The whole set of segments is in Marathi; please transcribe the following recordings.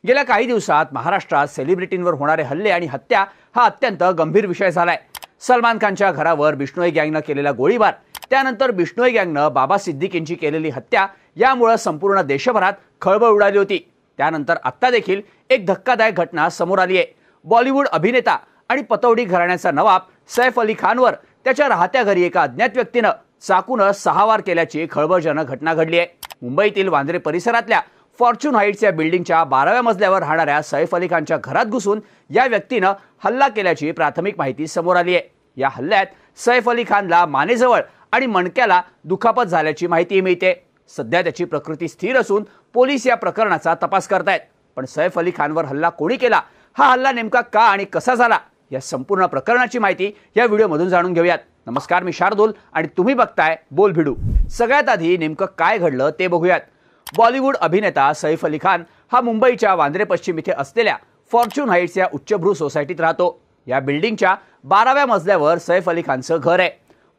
गेल्या काही दिवसात महाराष्ट्रात सेलिब्रिटींवर होणारे हल्ले आणि हत्या हा अत्यंत गंभीर विषय झालाय। सलमान खानच्या घरावर बिश्नोई गँगनं केलेला गोळीबार, त्यानंतर बिश्नोई गँगनं बाबा सिद्दीकींची केलेली हत्या यामुळे संपूर्ण देशभरात खळबळ उडाली होती। त्यानंतर आता देखील एक धक्कादायक घटना समोर आली आहे। बॉलिवूड अभिनेता आणि पतौडी घराण्याचा नवाब सैफ अली खानवर त्याच्या राहत्या घरी एका अज्ञात व्यक्तीनं चाकूनं 6 वार केल्याची खळबळजनक घटना घडली आहे। मुंबईतील वांद्रे परिसरातल्या फॉर्च्यून हाईट्स या बिल्डिंगच्या 12व्या मजल्यावर राहणाऱ्या सैफ अली खानच्या घरात घुसून या व्यक्तीनं हल्ला केल्याची प्राथमिक माहिती समोर आली आहे। या हल्ल्यात सैफ अली खानला मानेजवळ आणि मणक्याला दुखापत झाल्याची माहिती मिळते। सध्या त्याची प्रकृती स्थिर असून पोलीस या प्रकरणाचा तपास करतायत। पण सैफ अली खानवर हल्ला कोणी केला, हा हल्ला नेमका का आणि कसा झाला, या संपूर्ण प्रकरणाची माहिती या व्हिडिओमधून जाणून घेऊयात। नमस्कार, मी शार्दूल आणि तुम्ही बघताय बोल भिडू। सगळ्यात आधी नेमकं काय घडलं ते बघूयात। बॉलिवूड अभिनेता सैफ अली खान हा मुंबईच्या वांद्रे पश्चिम इथे असलेल्या फॉर्च्यून हाईट्स या उच्चभ्रू सोसायटीत राहतो। या बिल्डिंगच्या 12व्या मजल्यावर सैफ अली खानचं घर आहे।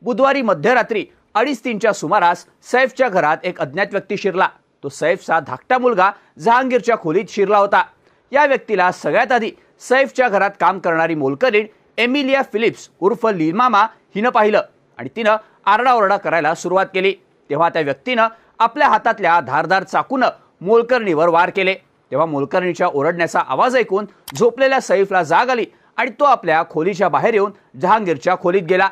बुधवारी मध्यरात्री 2:30च्या सुमारास सैफच्या घरात एक अज्ञात व्यक्ती शिरला। तो सैफचा धाकटा मुलगा जहांगीरच्या खोलीत शिरला होता। या व्यक्तीला सगळ्यात आधी सैफच्या घरात काम करणारी मोलकरीण एमिलिया फिलिप्स उर्फ लीमामा हिनं पाहिलं आणि तिनं आरडाओरडा करायला सुरुवात केली। तेव्हा त्या व्यक्तीनं आपल्या हातातल्या धारदार चाकूनं मोलकरणीवर वार केले। तेव्हा मोलकरणीच्या ओरडण्याचा आवाज ऐकून झोपलेल्या सैफला जाग आली आणि तो आपल्या खोलीच्या बाहेर येऊन जहांगीरच्या खोलीत गेला।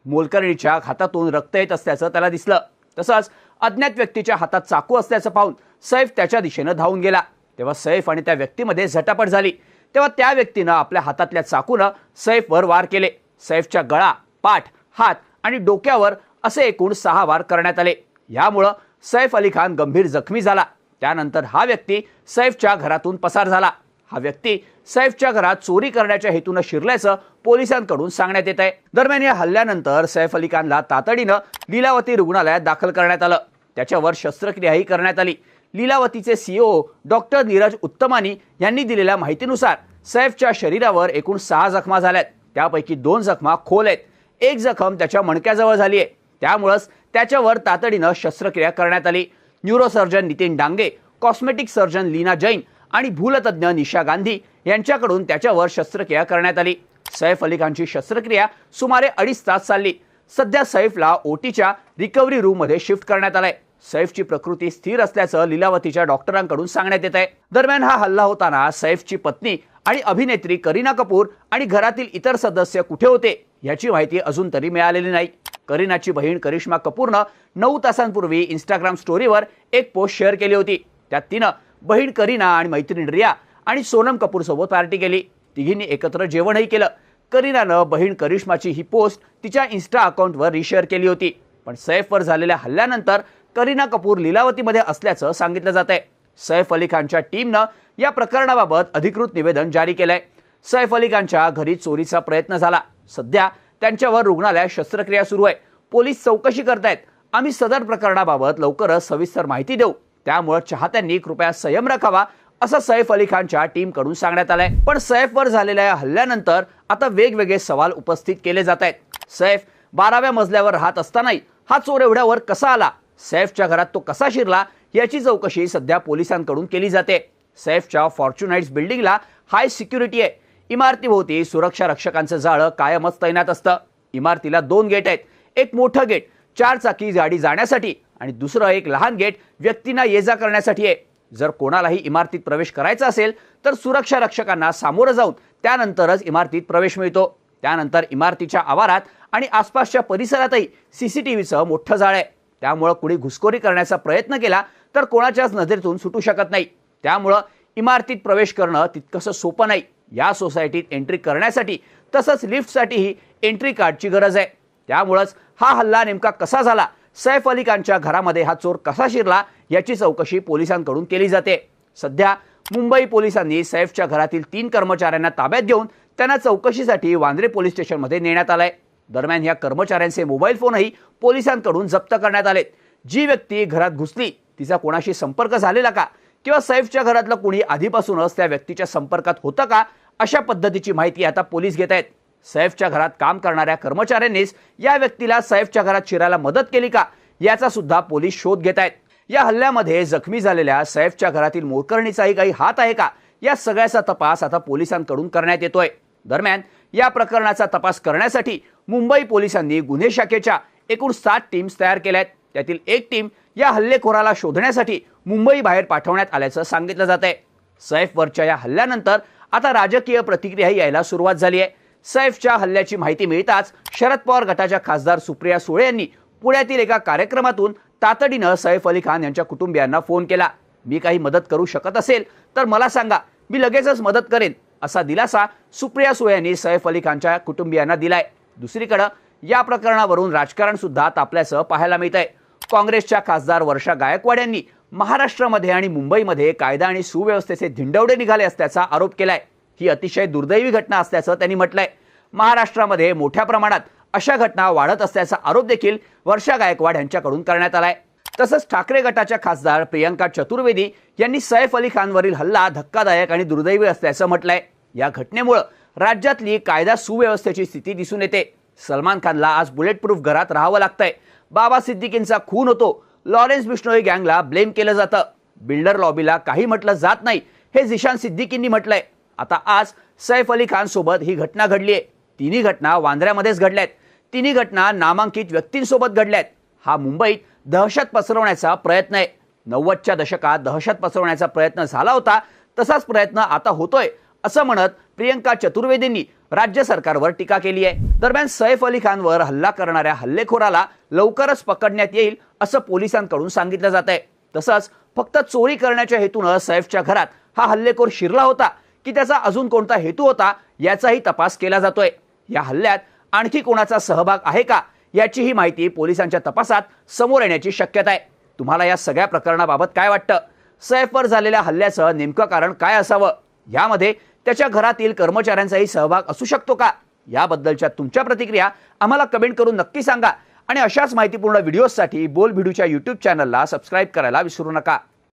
मोलकरणीच्या हातातून रक्त येत असल्याचं त्याला दिसलं। तसंच अज्ञात व्यक्तीच्या हातात चाकू असल्याचं पाहून सैफ त्याच्या दिशेनं धावून गेला। तेव्हा सैफ आणि त्या व्यक्तीमध्ये झटापट झाली। तेव्हा त्या व्यक्तीनं आपल्या हातातल्या चाकूनं सैफवर वार केले। सैफच्या गळा, पाठ, हात आणि डोक्यावर असे एकूण 6 वार करण्यात आले। यामुळे सैफ अली खान गंभीर जखमी झाला। त्यानंतर हा व्यक्ती सैफच्या घरातून पसार झाला। हा व्यक्ती सैफच्या घरात चोरी करण्याच्या हेतून शिरल्याचं पोलिसांकडून सांगण्यात येत आहे। दरम्यान या हल्ल्यानंतर सैफ अली खानला तातडीनं लीलावती रुग्णालयात दाखल करण्यात आलं। त्याच्यावर शस्त्रक्रियाही करण्यात आली। लीलावतीचे सीईओ डॉक्टर नीरज उत्तमानी यांनी दिलेल्या माहितीनुसार सैफच्या शरीरावर एकूण 6 जखमा झाल्यात। त्यापैकी 2 जखमा खोल आहेत। एक जखम त्याच्या मणक्याजवळ झाली आहे। त्यामुळेच त्याच्यावर तातडीनं शस्त्रक्रिया करण्यात आली। Neurosurgeon Nitin Dange, cosmetic surgeon Leena Jain आणि भूलतज्ञ निशा गांधी यांच्याकडून त्याच्यावर शस्त्रक्रिया करण्यात आली। सैफ अली खानची शस्त्रक्रिया सुमारे 2.5 तास चालली। सध्या सैफला ओटीच्या रिकव्हरी रूममध्ये शिफ्ट करण्यात आलंय। सैफची प्रकृती स्थिर असल्याचं लीलावतीच्या डॉक्टरांकडून सांगण्यात येत आहे। दरम्यान हा हल्ला होताना सैफची पत्नी आणि अभिनेत्री करीना कपूर आणि घरातील इतर सदस्य कुठे होते याची माहिती अजून तरी मिळालेली नाही। करीनाची बहीण करिश्मा कपूरनं 9 तासांपूर्वी इंस्टाग्राम स्टोरीवर एक पोस्ट शेअर केली होती। त्यात तिनं बहीण करीना आणि मैत्रीण रिया आणि सोनम कपूर सोबत पार्टी केली। तिघींनी एकत्र जेवणही केलं। करीनानं बहीण करिश्माची ही पोस्ट तिच्या इन्स्टा अकाउंटवर रिशेअर केली होती। पण सैफवर झालेल्या हल्ल्यानंतर करीना कपूर लीलावतीमध्ये असल्याचं सांगितलं जात आहे। सैफ अली खानच्या टीमनं या प्रकरणाबाबत अधिकृत निवेदन जारी केलंय। सैफ अली खानच्या घरी चोरीचा प्रयत्न झाला। सध्या त्यांच्यावर रुग्णालयात शस्त्रक्रिया सुरू आहे। पोलीस चौकशी करतायत। आम्ही सदर प्रकरणाबाबत लवकरच सविस्तर माहिती देऊ, त्यामुळे चाहत्यांनी कृपया संयम राखावा असं सैफ अली खानच्या टीमकडून सांगण्यात आलंय। पण सैफवर झालेल्या या हल्ल्यानंतर आता वेगवेगळे सवाल उपस्थित केले जात आहेत। सैफ 12व्या मजल्यावर राहत असतानाही हा चोर एवढ्यावर कसा आला, सैफच्या घरात तो कसा शिरला याची चौकशी सध्या पोलिसांकडून केली जाते। सैफच्या फॉर्च्यून हाईट्स बिल्डिंगला हाय सिक्युरिटी आहे। इमारतीभोवती सुरक्षा रक्षकांचं जाळं कायमच तैनात असतं। इमारतीला 2 गेट आहेत। एक मोठं गेट 4 चाकी गाडी जाण्यासाठी आणि दुसरं एक लहान गेट व्यक्तींना ये-जा करण्यासाठी आहे। जर कोणालाही इमारतीत प्रवेश करायचा असेल तर सुरक्षा रक्षकांना सामोरं जाऊन त्यानंतरच इमारतीत प्रवेश मिळतो। त्यानंतर इमारतीच्या आवारात आणि आसपासच्या परिसरातही सीसीटीव्हीचं मोठं जाळं आहे। त्यामुळे कुणी घुसखोरी करण्याचा प्रयत्न केला तर कोणाच्याच नजरेतून सुटू शकत नाही। त्यामुळे इमारतीत प्रवेश करणं तितकंसं सोपं नाही। या सोसायटीत एंट्री करण्यासाठी तसंच लिफ्टसाठीही एंट्री कार्डची गरज आहे। त्यामुळेच हा हल्ला नेमका कसा झाला, सैफ अली खानच्या घरामध्ये हा चोर कसा शिरला याची चौकशी पोलिसांकडून केली जाते। सध्या मुंबई पोलिसांनी सैफच्या घरातील 3 कर्मचाऱ्यांना ताब्यात घेऊन त्यांना चौकशीसाठी वांद्रे पोलीस स्टेशनमध्ये नेण्यात आलंय। दरम्यान या कर्मचाऱ्यांचे मोबाईल फोनही पोलिसांकडून जप्त करण्यात आलेत। जी व्यक्ती घरात घुसली तिचा कोणाशी संपर्क झालेला का किंवा सैफच्या घरातलं कोणी आधीपासूनच त्या व्यक्तीच्या संपर्कात होतं का, अशा पद्धतीची माहिती आता पोलीस घेत आहेत। सैफच्या घरात काम करणाऱ्या कर्मचाऱ्यांनीच या व्यक्तीला सैफच्या घरात शिरायला मदत केली का याचा सुद्धा पोलीस शोध घेत आहेत। या हल्ल्यामध्ये जखमी झालेल्या सैफच्या घरातील मोलकरणीचाही काही हात आहे का या सगळ्याचा तपास आता पोलिसांकडून करण्यात येतोय। दरम्यान या प्रकरणाचा तपास करण्यासाठी मुंबई पोलिसांनी गुन्हे शाखेच्या एकूण 7 टीम्स तयार केल्या आहेत। त्यातील एक टीम या हल्लेखोराला शोधण्यासाठी मुंबई बाहेर पाठवण्यात आल्याचं सांगितलं जात आहे। सैफवरच्या या हल्ल्यानंतर आता राजकीय प्रतिक्रिया यायला सुरुवात झाली आहे। सैफच्या हल्ल्याची माहिती मिळताच शरद पवार गटाच्या खासदार सुप्रिया सुळे यांनी पुण्यातील एका कार्यक्रमातून तातडीनं सैफ अली खान यांच्या कुटुंबियांना फोन केला। मी काही मदत करू शकत असेल तर मला सांगा, मी लगेचच मदत करेन, असा दिलासा सुप्रिया सुळे यांनी सैफ अली खानच्या कुटुंबियांना दिलाय। दुसरीकडे या प्रकरणावरून राजकारण सुद्धा तापल्याचं पाहायला मिळतंय। काँग्रेसच्या खासदार वर्षा गायकवाड यांनी महाराष्ट्रामध्ये आणि मुंबईमध्ये कायदा आणि सुव्यवस्थेचे धिंडवडे निघाले असल्याचा आरोप केलाय। ही अतिशय दुर्दैवी घटना असल्याचं त्यांनी म्हटलंय। महाराष्ट्रामध्ये मोठ्या प्रमाणात अशा घटना वाढत असल्याचा आरोप देखील वर्षा गायकवाड यांच्याकडून करण्यात आलाय। तसंच ठाकरे गटाच्या खासदार प्रियंका चतुर्वेदी यांनी सैफ अली खानवरील हल्ला धक्कादायक आणि दुर्दैवी असल्याचं म्हटलंय। या घटनेमुळे राज्यातली कायदा सुव्यवस्थेची स्थिती दिसून येते। सलमान खानला आज बुलेट प्रूफ घरात राहावं लागतंय। बाबा सिद्दीकींचा खून होतो, लॉरेन्स बिश्नोई गँगला ब्लेम केलं जातं, बिल्डर लॉबीला काही म्हटलं जात नाही, हे झिशान सिद्दीकींनी म्हटलंय। आता आज सैफ अली खान सोबत ही घटना घडलीय। तिन्ही घटना वांद्र्यामध्येच घडल्यात। तिन्ही घटना नामांकित व्यक्तींसोबत घडल्यात। हा मुंबईत दहशत पसरवण्याचा प्रयत्न आहे। 90च्या दशकात दहशत पसरवण्याचा प्रयत्न झाला होता, तसाच प्रयत्न आता होतोय, असं म्हणत प्रियंका चतुर्वेदींनी राज्य सरकारवर टीका केली आहे। दरम्यान सैफ अली खानवर हल्ला करणाऱ्या हल्लेखोराला लवकरच पकडण्यात येईल असं पोलिसांकडून सांगितलं जात आहे। तसंच फक्त चोरी करण्याच्या हेतून सैफच्या घरात हा हल्लेखोर शिरला होता की त्याचा अजून कोणता हेतू होता याचाही तपास केला जातोय। या हल्ल्यात आणखी कोणाचा सहभाग आहे का याचीही माहिती पोलिसांच्या तपासात समोर येण्याची शक्यता आहे। तुम्हाला या सगळ्या प्रकरणाबाबत काय वाटतं? सैफवर झालेल्या हल्ल्याचं नेमकं कारण काय असावं? यामध्ये त्याच्या घरातील कर्मचाऱ्यांचाही सहभाग असू शकतो का? याबद्दलच्या तुमच्या प्रतिक्रिया आम्हाला कमेंट करून नक्की सांगा आणि अशाच माहितीपूर्ण व्हिडिओसाठी बोल भिडूच्या YouTube चॅनलला सबस्क्राईब करायला विसरू नका।